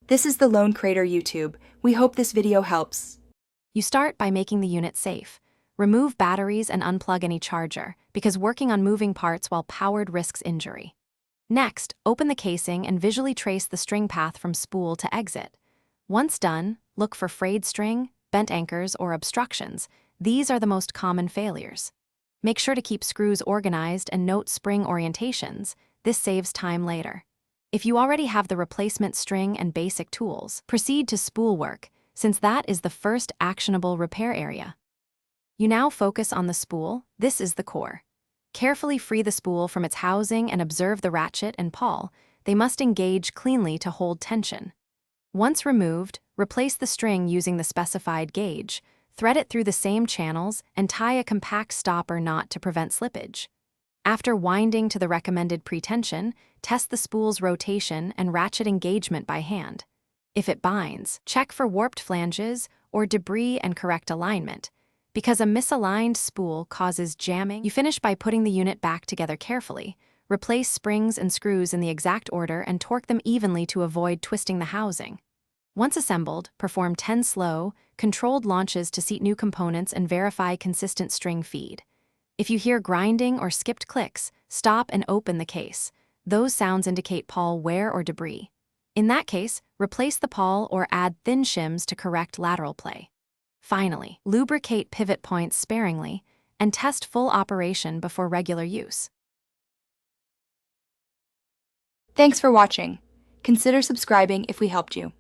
This is the Lone Crater YouTube. We hope this video helps. You start by making the unit safe. Remove batteries and unplug any charger, because working on moving parts while powered risks injury. Next, open the casing and visually trace the string path from spool to exit. Once done, look for frayed string, bent anchors, or obstructions. These are the most common failures. Make sure to keep screws organized and note spring orientations. This saves time later. If you already have the replacement string and basic tools, proceed to spool work, since that is the first actionable repair area. You now focus on the spool. This is the core. Carefully free the spool from its housing and observe the ratchet and pawl. They must engage cleanly to hold tension. Once removed, replace the string using the specified gauge, thread it through the same channels, and tie a compact stopper knot to prevent slippage. After winding to the recommended pretension, test the spool's rotation and ratchet engagement by hand. If it binds, check for warped flanges or debris and correct alignment. Because a misaligned spool causes jamming, you finish by putting the unit back together carefully. Replace springs and screws in the exact order and torque them evenly to avoid twisting the housing. Once assembled, perform 10 slow, controlled launches to seat new components and verify consistent string feed. If you hear grinding or skipped clicks, stop and open the case. Those sounds indicate pawl wear or debris. In that case, replace the pawl or add thin shims to correct lateral play. Finally, lubricate pivot points sparingly and test full operation before regular use. Thanks for watching. Consider subscribing if we helped you.